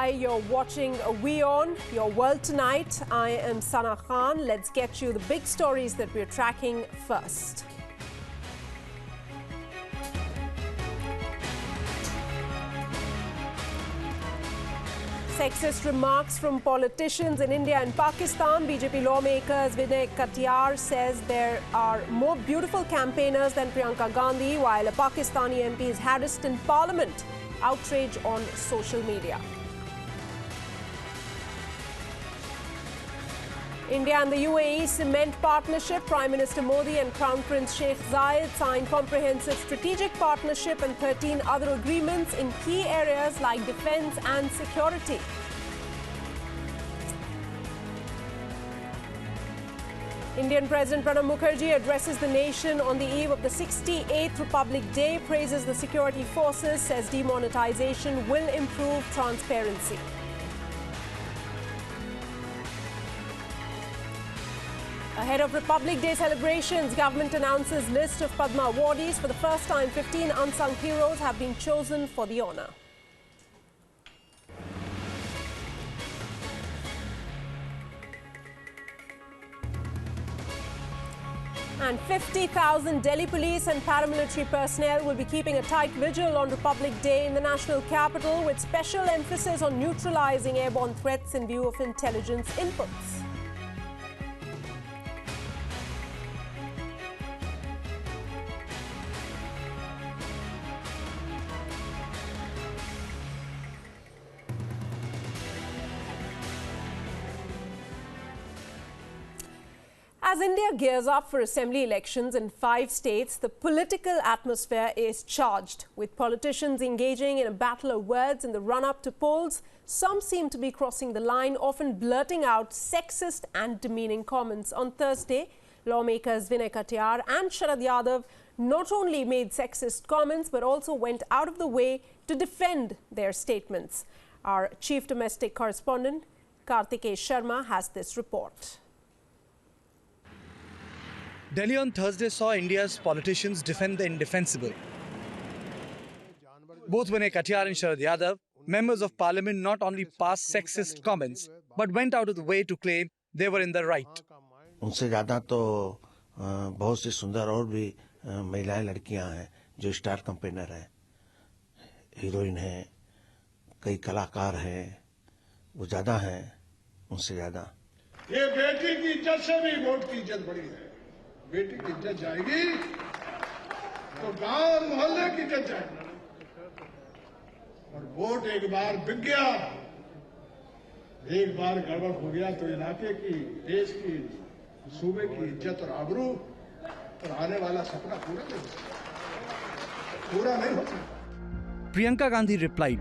Hi, you're watching WION, your world tonight. I am Sana Khan. Let's get you the big stories that we're tracking first. Sexist remarks from politicians in India and Pakistan. BJP lawmakers Vinay Katiyar says there are more beautiful campaigners than Priyanka Gandhi, while a Pakistani MP is harassed in parliament. Outrage on social media. India and the UAE cement partnership. Prime Minister Modi and Crown Prince Sheikh Zayed signed comprehensive strategic partnership and 13 other agreements in key areas like defense and security. Indian President Pranab Mukherjee addresses the nation on the eve of the 68th Republic Day, praises the security forces, says demonetization will improve transparency. Ahead of Republic Day celebrations, government announces list of Padma Awards. For the first time, 15 unsung heroes have been chosen for the honour. And 50,000 Delhi police and paramilitary personnel will be keeping a tight vigil on Republic Day in the national capital, with special emphasis on neutralising airborne threats in view of intelligence inputs. As India gears up for assembly elections in 5 states, the political atmosphere is charged, with politicians engaging in a battle of words in the run-up to polls. Some seem to be crossing the line, often blurting out sexist and demeaning comments. On Thursday, lawmakers Vinay Katiyar and Sharad Yadav not only made sexist comments but also went out of the way to defend their statements. Our chief domestic correspondent, Karthika Sharma, has this report. Delhi on Thursday saw India's politicians defend the indefensible. Both Vinay Katiyar and Sharad Yadav, members of parliament, not only passed sexist comments, but went out of the way to claim they were in the right. उनसे ज़्यादा तो बहुत सी सुंदर और भी महिलाएं लड़कियां हैं जो स्टार कैंपेनर हैं, हीरोइन हैं, कई कलाकार हैं, वो ज़्यादा हैं उनसे ज़्यादा. ये बेटी की इज्जत से भी वोट की इज्जत बड़ी है. बेटी की इज्जत जाएगी तो गांव मोहल्ले की इज्जत जाएगी. और वोट एक बार बिक गया, एक बार गड़बड़ हो गया तो इलाके की, देश की, सूबे की इज्जत और आबरू और आने वाला सपना पूरा नहीं होता. Priyanka Gandhi replied.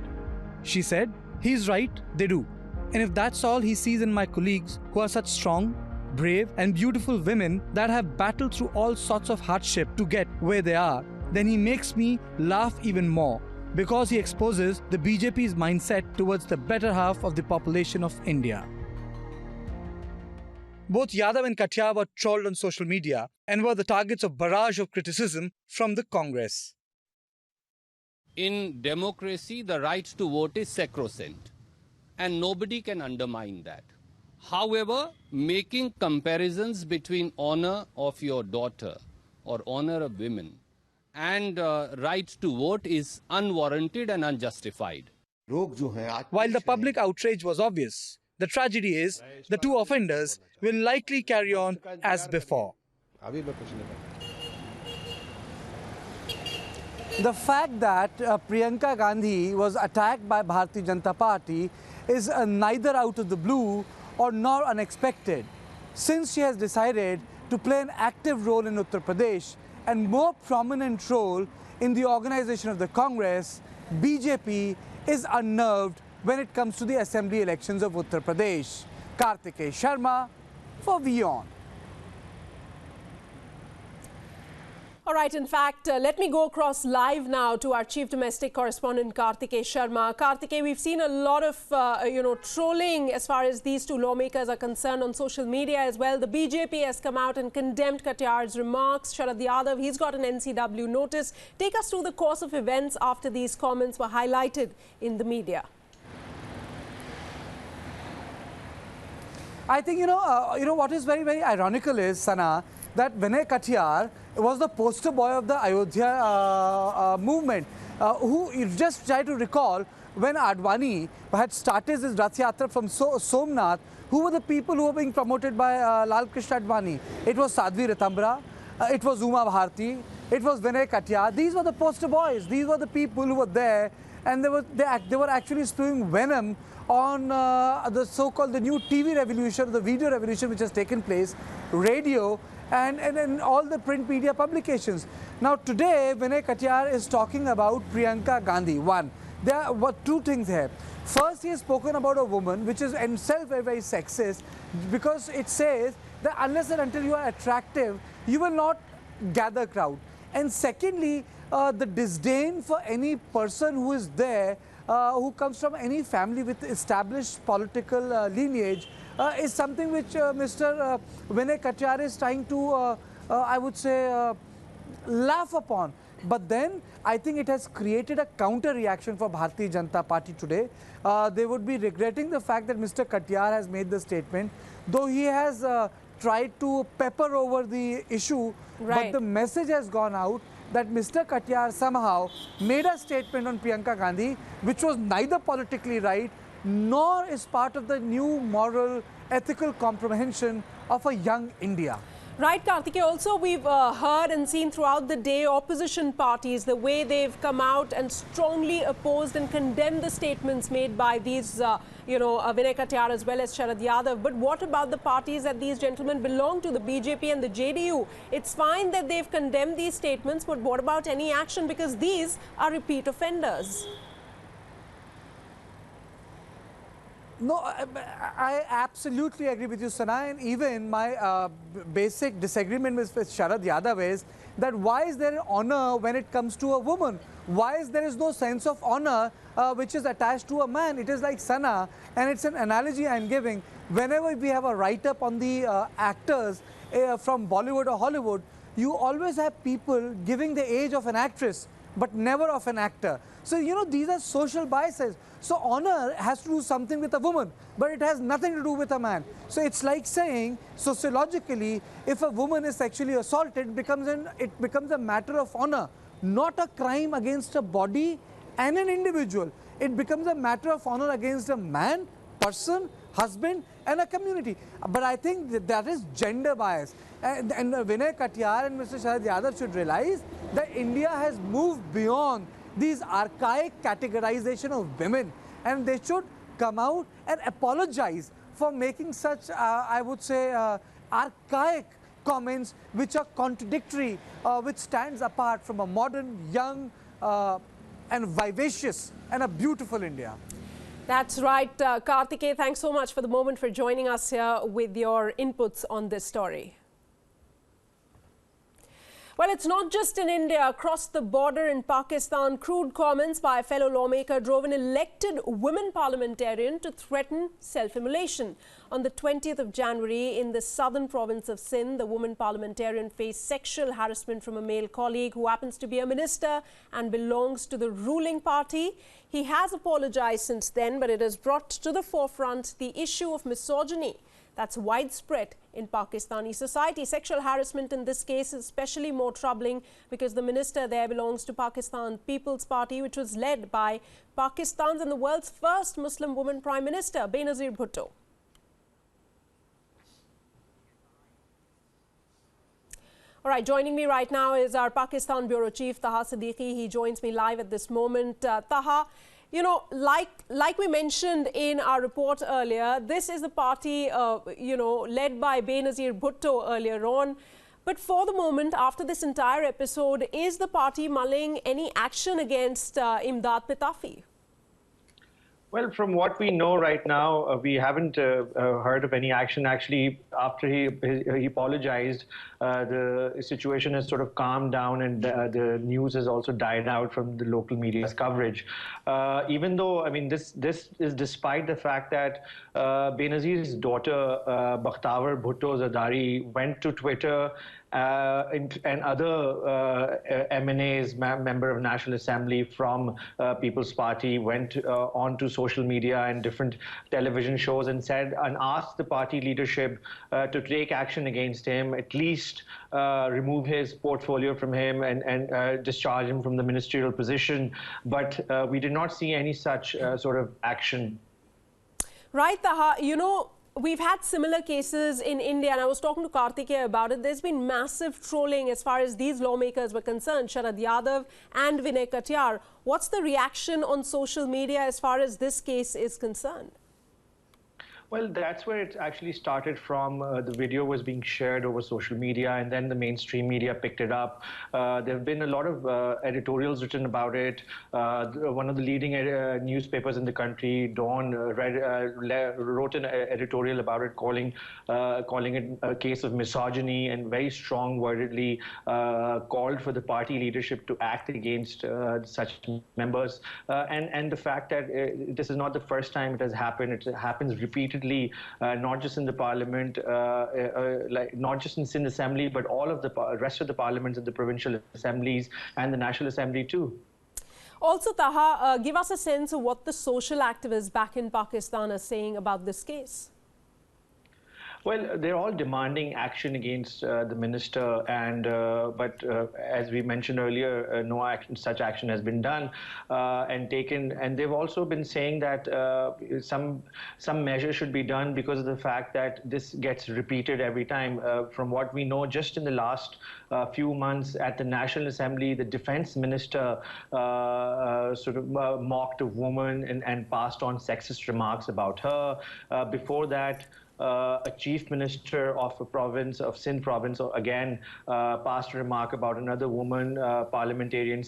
She said, "He's right, they do. And if that's all he sees in my colleagues who are such strong, brave and beautiful women that have battled through all sorts of hardship to get where they are, then he makes me laugh even more, because he exposes the BJP's mindset towards the better half of the population of India." Both Yadav and Katiyar were trolled on social media and were the targets of barrage of criticism from the Congress. In democracy, the right to vote is sacrosanct, and nobody can undermine that. However, making comparisons between honor of your daughter or honor of women and right to vote is unwarranted and unjustified. While the public outrage was obvious, the tragedy is the two offenders will likely carry on as before. The fact that Priyanka Gandhi was attacked by Bharatiya Janata Party is neither out of the blue or nor unexpected, since she has decided to play an active role in Uttar Pradesh and more prominent role in the organization of the Congress. BJP is unnerved when it comes to the assembly elections of Uttar Pradesh. Karthika Sharma for WION. All right, in fact, let me go across live now to our chief domestic correspondent, Karthika Sharma. Karthika, we've seen a lot of, trolling as far as these two lawmakers are concerned on social media as well. The BJP has come out and condemned Katiyar's remarks. Sharad Yadav, he's got an NCW notice. Take us through the course of events after these comments were highlighted in the media. I think, you know what is very, very ironical is, Sana, that Vinay Katiyar was the poster boy of the Ayodhya movement, who you just try to recall when Advani had started his Rath Yatra from Somnath, who were the people who were being promoted by Lal Krishna Advani? It was Sadhvi Ratambra, it was Uma Bharti, it was Vinay Katiyar. These were the poster boys. These were the people who were there, and they were actually spewing venom on the so-called the new TV revolution, the video revolution which has taken place, radio, and all the print media publications. Now today, Vinay Katiyar is talking about Priyanka Gandhi. One, there were two things here. First, he has spoken about a woman, which is in itself very, very sexist, because it says that unless and until you are attractive, you will not gather crowd. And secondly, the disdain for any person who is there, who comes from any family with established political lineage, is something which Mr. Vinay Katiyar is trying to, I would say, laugh upon. But then I think it has created a counter reaction for Bharatiya Janata Party today. They would be regretting the fact that Mr. Katiyar has made the statement, though he has tried to pepper over the issue, right. But the message has gone out that Mr. Katiyar somehow made a statement on Priyanka Gandhi, which was neither politically right, nor is part of the new moral, ethical comprehension of a young India. Right, Karthika. Also, we've heard and seen throughout the day opposition parties, the way they've come out and strongly opposed and condemned the statements made by these, Vinay Katiyar as well as Sharad Yadav. But what about the parties that these gentlemen belong to, the BJP and the JDU? It's fine that they've condemned these statements, but what about any action? Because these are repeat offenders. No, I absolutely agree with you, Sana, and even my basic disagreement with Sharad Yadav is that why is there honor when it comes to a woman? Why is there no sense of honor which is attached to a man? It is like, Sana, and it's an analogy I'm giving. Whenever we have a write-up on the actors from Bollywood or Hollywood, you always have people giving the age of an actress, but never of an actor. So, these are social biases. So, honor has to do something with a woman, but it has nothing to do with a man. So, it's like saying, sociologically, if a woman is sexually assaulted, it becomes a matter of honor, not a crime against a body and an individual. It becomes a matter of honor against a man, person, husband, and a community. But I think that is gender bias. And Vinay Katiyar and Mr. Sharad Yadav should realize that India has moved beyond these archaic categorization of women, and they should come out and apologize for making such, I would say, archaic comments which are contradictory, which stands apart from a modern, young, and vivacious and a beautiful India. That's right. Karthike, thanks so much for the moment for joining us here with your inputs on this story. Well, it's not just in India. Across the border in Pakistan, crude comments by a fellow lawmaker drove an elected women parliamentarian to threaten self-immolation. On the 20th of January, in the southern province of Sindh, the woman parliamentarian faced sexual harassment from a male colleague who happens to be a minister and belongs to the ruling party. He has apologized since then, but it has brought to the forefront the issue of misogyny that's widespread in Pakistani society. Sexual harassment in this case is especially more troubling because the minister there belongs to Pakistan People's Party, which was led by Pakistan's and the world's first Muslim woman Prime Minister, Benazir Bhutto. All right, joining me right now is our Pakistan Bureau Chief, Taha Siddiqui. He joins me live at this moment. Taha, like we mentioned in our report earlier, this is the party, led by Benazir Bhutto earlier on. But for the moment, after this entire episode, is the party mulling any action against Imdad Pitafi? Well, from what we know right now, we haven't heard of any action. Actually, after he apologized, the situation has sort of calmed down, and the news has also died out from the local media's coverage. Even though, I mean, this is despite the fact that Benazir's daughter, Bakhtavar Bhutto Zardari, went to Twitter and other MNAs, member of National Assembly from People's Party, went onto social media and different television shows and asked the party leadership to take action against him, at least remove his portfolio from him and discharge him from the ministerial position. But we did not see any such sort of action. Right, Taha. You know, we've had similar cases in India, and I was talking to Karthika about it. There's been massive trolling as far as these lawmakers were concerned, Sharad Yadav and Vinay Katyar. What's the reaction on social media as far as this case is concerned? Well, that's where it actually started from. The video was being shared over social media, and then the mainstream media picked it up. There have been a lot of editorials written about it. One of the leading newspapers in the country, Dawn, wrote an editorial about it, calling it a case of misogyny, and very strong-wordedly called for the party leadership to act against such members. And the fact that this is not the first time it has happened. It happens repeatedly. Not just in the parliament, not just in Sindh Assembly, but all of the rest of the parliaments and the provincial assemblies and the National Assembly too. Also, Taha, give us a sense of what the social activists back in Pakistan are saying about this case. Well, they're all demanding action against the minister, but as we mentioned earlier, no such action has been done and taken. And they've also been saying that some measures should be done because of the fact that this gets repeated every time. From what we know, just in the last few months at the National Assembly, the defense minister sort of mocked a woman and passed on sexist remarks about her. Before that, a chief minister of a province, of Sindh province, again passed a remark about another woman parliamentarian,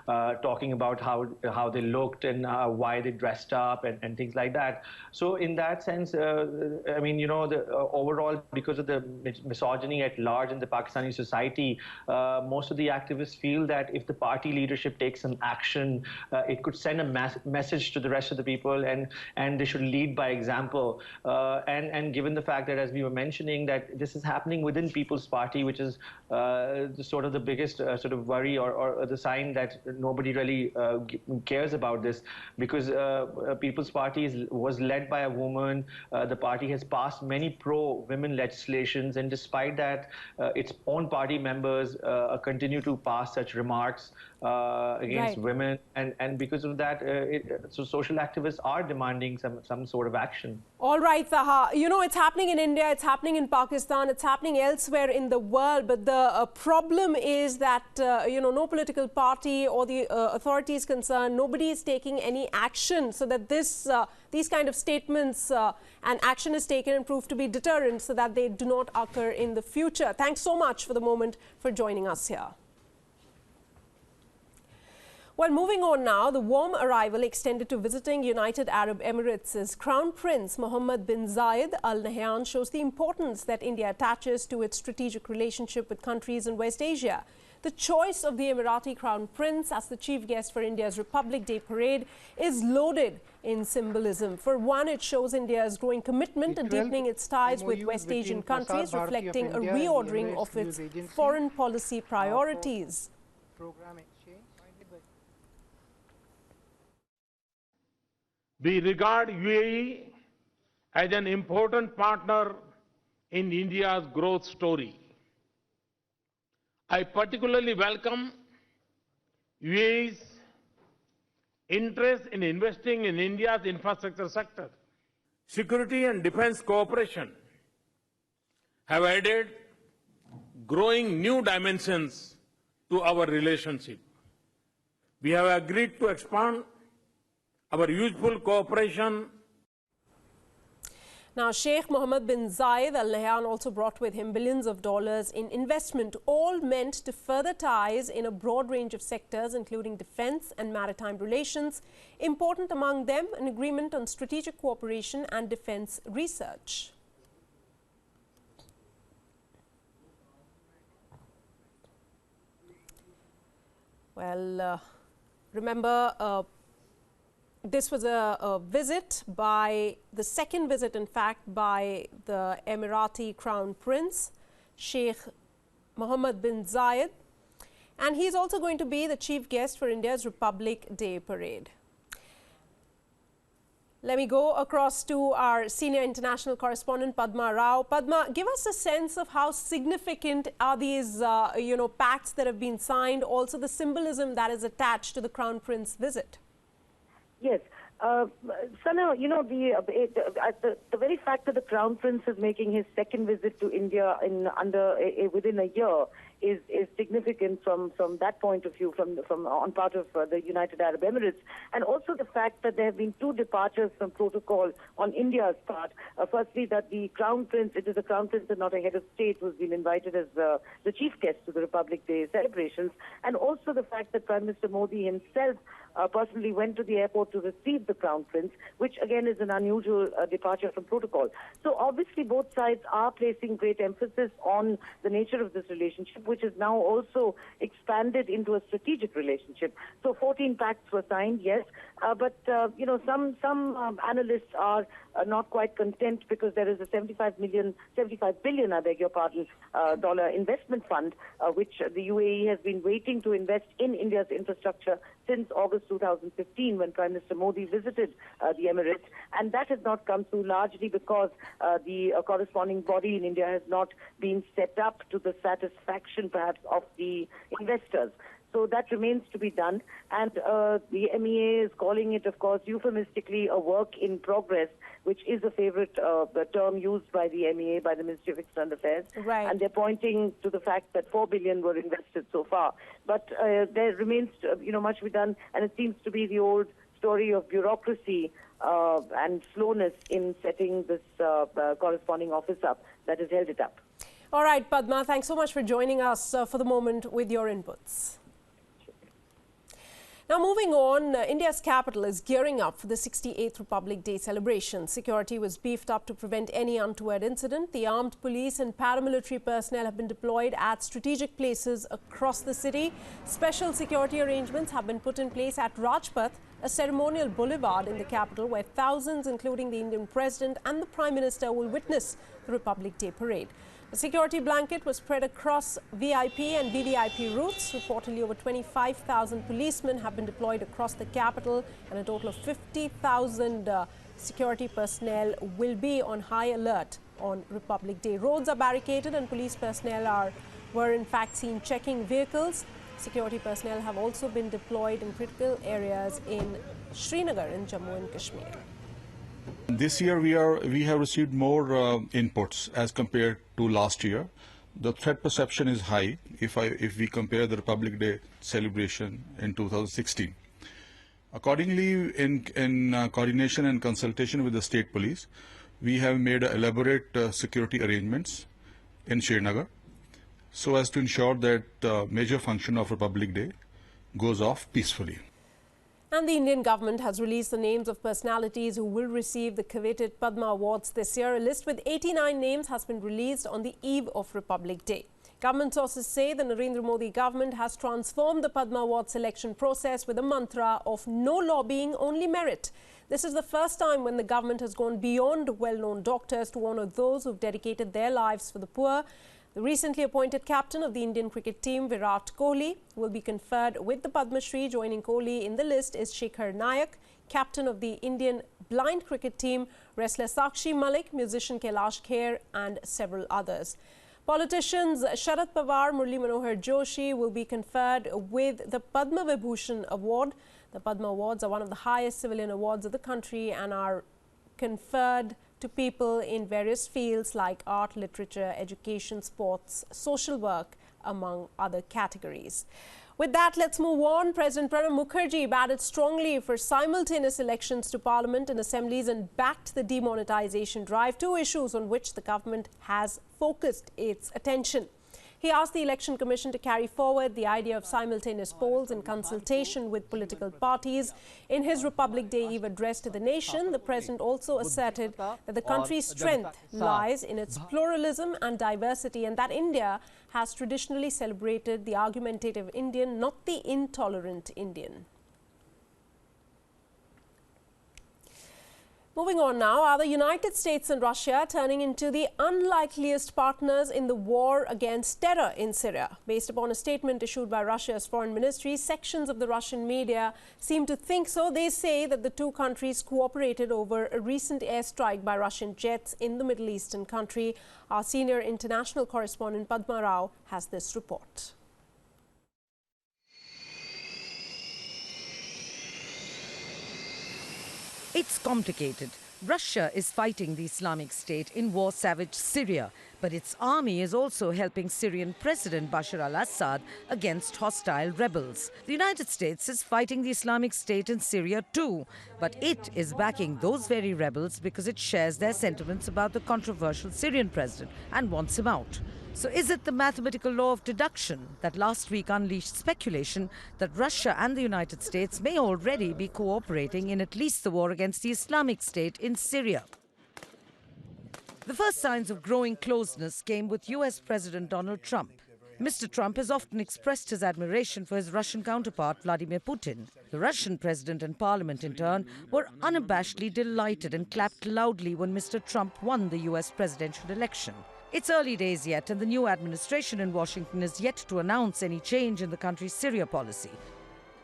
talking about how they looked and why they dressed up and things like that. So in that sense, I mean, you know, overall, because of the misogyny at large in the Pakistani society, most of the activists feel that if the party leadership takes some action, it could send a message to the rest of the people, and they should lead by example. And given the fact that, as we were mentioning, that this is happening within People's Party, which is sort of the biggest sort of worry or the sign that nobody really cares about this, because People's Party was led by a woman. The party has passed many pro-women legislations, and despite that, its own party members continue to pass such remarks against women, and because of that, so social activists are demanding some sort of action. All right, Taha. You know, it's happening in India, it's happening in Pakistan, it's happening elsewhere in the world. But the problem is that, you know, no political party or the authorities concerned, nobody is taking any action so that these kind of statements and action is taken and proved to be deterrent so that they do not occur in the future. Thanks so much for the moment for joining us here. Well, moving on now, the warm arrival extended to visiting United Arab Emirates' Crown Prince Mohammed bin Zayed Al Nahyan shows the importance that India attaches to its strategic relationship with countries in West Asia. The choice of the Emirati Crown Prince as the chief guest for India's Republic Day parade is loaded in symbolism. For one, it shows India's growing commitment and deepening its ties with West Asian countries, reflecting a reordering of its foreign policy priorities. We regard UAE as an important partner in India's growth story. I particularly welcome UAE's interest in investing in India's infrastructure sector. Security and defense cooperation have added growing new dimensions to our relationship. We have agreed to expand our useful cooperation. Now, Sheikh Mohammed bin Zayed Al Nahyan also brought with him billions of dollars in investment, all meant to further ties in a broad range of sectors, including defense and maritime relations. Important among them, an agreement on strategic cooperation and defense research. Well, remember, this was a visit by, the second visit in fact, by the Emirati Crown Prince, Sheikh Mohammed bin Zayed. And he's also going to be the chief guest for India's Republic Day parade. Let me go across to our senior international correspondent, Padma Rao. Padma, give us a sense of how significant are these, pacts that have been signed, also the symbolism that is attached to the Crown Prince visit. Yes. Sana, the very fact that the Crown Prince is making his second visit to India within a year is significant from that point of view, from on part of the United Arab Emirates, and also the fact that there have been two departures from protocol on India's part. Firstly, that the Crown Prince, it is the Crown Prince and not a head of state, who's been invited as the chief guest to the Republic Day celebrations, and also the fact that Prime Minister Modi himself personally went to the airport to receive the Crown Prince, which again is an unusual departure from protocol. So obviously both sides are placing great emphasis on the nature of this relationship, which is now also expanded into a strategic relationship. So 14 pacts were signed, yes, but some analysts are not quite content because there is a $75 billion, I beg your pardon, dollar investment fund, which the UAE has been waiting to invest in India's infrastructure since August 2015, when Prime Minister Modi visited the Emirates, and that has not come through largely because the corresponding body in India has not been set up to the satisfaction, perhaps, of the investors. So that remains to be done, and the MEA is calling it, of course, euphemistically a work in progress, which is a favorite term used by the MEA, by the Ministry of External Affairs. Right. And they're pointing to the fact that $4 billion were invested so far. But there remains, much to be done, and it seems to be the old story of bureaucracy and slowness in setting this corresponding office up that has held it up. All right, Padma, thanks so much for joining us for the moment with your inputs. Now moving on, India's capital is gearing up for the 68th Republic Day celebration. Security was beefed up to prevent any untoward incident. The armed police and paramilitary personnel have been deployed at strategic places across the city. Special security arrangements have been put in place at Rajpath, a ceremonial boulevard in the capital where thousands, including the Indian President and the Prime Minister, will witness the Republic Day parade. A security blanket was spread across VIP and VVIP routes. Reportedly, over 25,000 policemen have been deployed across the capital, and a total of 50,000 security personnel will be on high alert on Republic Day. Roads are barricaded and police personnel were in fact seen checking vehicles. Security personnel have also been deployed in critical areas in Srinagar in Jammu and Kashmir. This year we have received more inputs as compared to last year. The threat perception is high if we compare the Republic Day celebration in 2016. Accordingly, in coordination and consultation with the state police, we have made elaborate security arrangements in Srinagar so as to ensure that the major function of Republic Day goes off peacefully. And the Indian government has released the names of personalities who will receive the coveted Padma Awards this year. A list with 89 names has been released on the eve of Republic Day. Government sources say the Narendra Modi government has transformed the Padma Award selection process with a mantra of no lobbying, only merit. This is the first time when the government has gone beyond well-known doctors to honour those who've dedicated their lives for the poor. The recently appointed captain of the Indian cricket team, Virat Kohli, will be conferred with the Padma Shri. Joining Kohli in the list is Shekhar Nayak, captain of the Indian blind cricket team, wrestler Sakshi Malik, musician Kailash Kher, and several others. Politicians Sharad Pawar, Murli Manohar Joshi will be conferred with the Padma Vibhushan Award. The Padma Awards are one of the highest civilian awards of the country and are conferred to people in various fields like art, literature, education, sports, social work, among other categories. With that, let's move on. President Pranab Mukherjee batted strongly for simultaneous elections to Parliament and assemblies and backed the demonetization drive, two issues on which the government has focused its attention. He asked the Election Commission to carry forward the idea of simultaneous polls in consultation with political parties. In his Republic Day Eve address to the nation, the President also asserted that the country's strength lies in its pluralism and diversity, and that India has traditionally celebrated the argumentative Indian, not the intolerant Indian. Moving on now, are the United States and Russia turning into the unlikeliest partners in the war against terror in Syria? Based upon a statement issued by Russia's foreign ministry, sections of the Russian media seem to think so. They say that the two countries cooperated over a recent airstrike by Russian jets in the Middle Eastern country. Our senior international correspondent Padma Rao has this report. It's complicated. Russia is fighting the Islamic State in war-savaged Syria, but its army is also helping Syrian President Bashar al-Assad against hostile rebels. The United States is fighting the Islamic State in Syria too, but it is backing those very rebels because it shares their sentiments about the controversial Syrian president and wants him out. So is it the mathematical law of deduction that last week unleashed speculation that Russia and the United States may already be cooperating in at least the war against the Islamic State in Syria? The first signs of growing closeness came with US President Donald Trump. Mr. Trump has often expressed his admiration for his Russian counterpart, Vladimir Putin. The Russian president and parliament, in turn, were unabashedly delighted and clapped loudly when Mr. Trump won the US presidential election. It's early days yet, and the new administration in Washington is yet to announce any change in the country's Syria policy.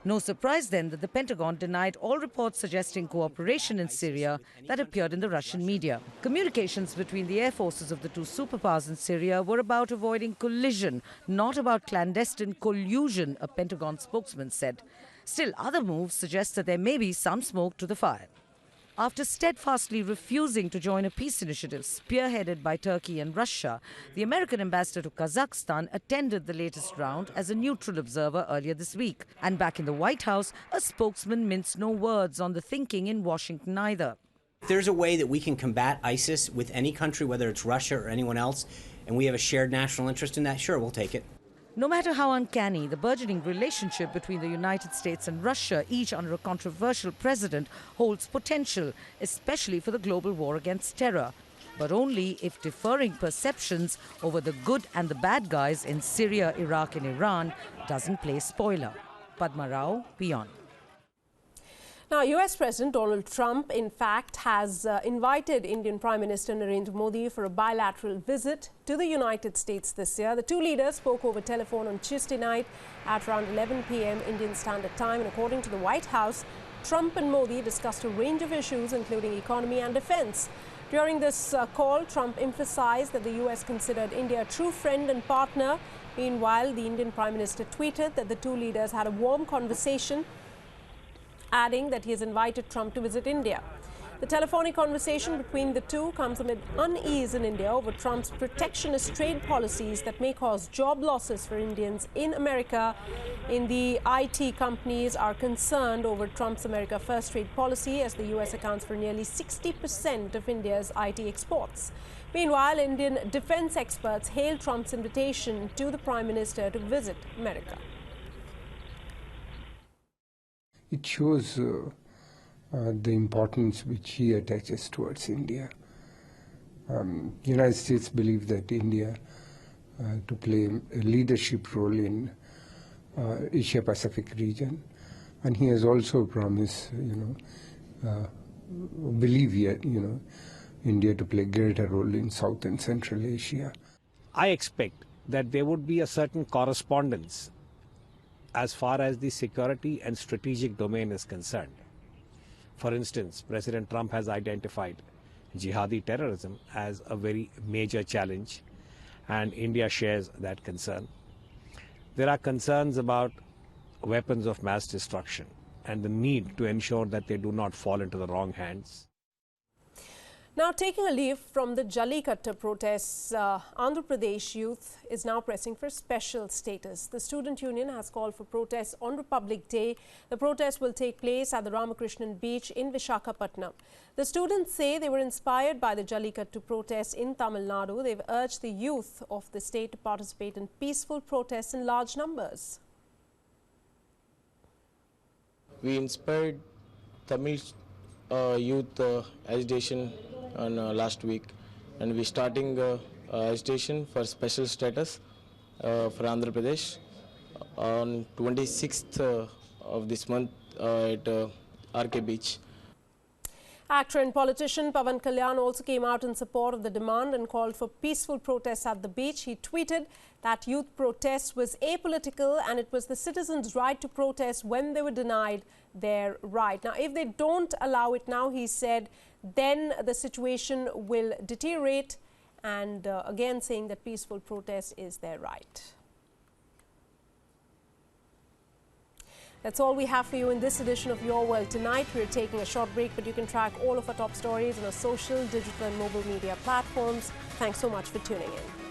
No surprise then that the Pentagon denied all reports suggesting cooperation in Syria that appeared in the Russian media. Communications between the air forces of the two superpowers in Syria were about avoiding collision, not about clandestine collusion, a Pentagon spokesman said. Still, other moves suggest that there may be some smoke to the fire. After steadfastly refusing to join a peace initiative spearheaded by Turkey and Russia, the American ambassador to Kazakhstan attended the latest round as a neutral observer earlier this week. And back in the White House, a spokesman minced no words on the thinking in Washington either. If there's a way that we can combat ISIS with any country, whether it's Russia or anyone else, and we have a shared national interest in that, sure, we'll take it. No matter how uncanny, the burgeoning relationship between the United States and Russia, each under a controversial president, holds potential, especially for the global war against terror. But only if differing perceptions over the good and the bad guys in Syria, Iraq and Iran doesn't play spoiler. Padma Rao, Beyond. Now, US President Donald Trump, in fact, has invited Indian Prime Minister Narendra Modi for a bilateral visit to the United States this year. The two leaders spoke over telephone on Tuesday night at around 11 p.m. Indian Standard Time. And according to the White House, Trump and Modi discussed a range of issues, including economy and defense. During this call, Trump emphasized that the US considered India a true friend and partner. Meanwhile, the Indian Prime Minister tweeted that the two leaders had a warm conversation, adding that he has invited Trump to visit India. The telephonic conversation between the two comes amid unease in India over Trump's protectionist trade policies that may cause job losses for Indians in America. In the IT companies are concerned over Trump's America First trade policy, as the US accounts for nearly 60% of India's IT exports. Meanwhile, Indian defense experts hailed Trump's invitation to the Prime Minister to visit America. It shows the importance which he attaches towards India. United States believe that India to play a leadership role in Asia-Pacific region, and he has also promised, India to play a greater role in South and Central Asia. I expect that there would be a certain correspondence as far as the security and strategic domain is concerned. For instance, President Trump has identified jihadi terrorism as a very major challenge, and India shares that concern. There are concerns about weapons of mass destruction and the need to ensure that they do not fall into the wrong hands. Now, taking a leaf from the Jallikattu protests, Andhra Pradesh youth is now pressing for special status. The student union has called for protests on Republic Day. The protest will take place at the Ramakrishnan Beach in Visakhapatnam. The students say they were inspired by the Jallikattu protests in Tamil Nadu. They've urged the youth of the state to participate in peaceful protests in large numbers. We inspired Tamil youth agitation on last week, and we're starting agitation for special status for Andhra Pradesh on 26th of this month at RK Beach. Actor and politician Pawan Kalyan also came out in support of the demand and called for peaceful protests at the beach. He tweeted that youth protest was apolitical and it was the citizens' right to protest when they were denied their right. Now, if they don't allow it now, he said, then the situation will deteriorate, and again saying that peaceful protest is their right. That's all we have for you in this edition of Your World Tonight. We're taking a short break, but you can track all of our top stories on our social, digital and mobile media platforms. Thanks so much for tuning in.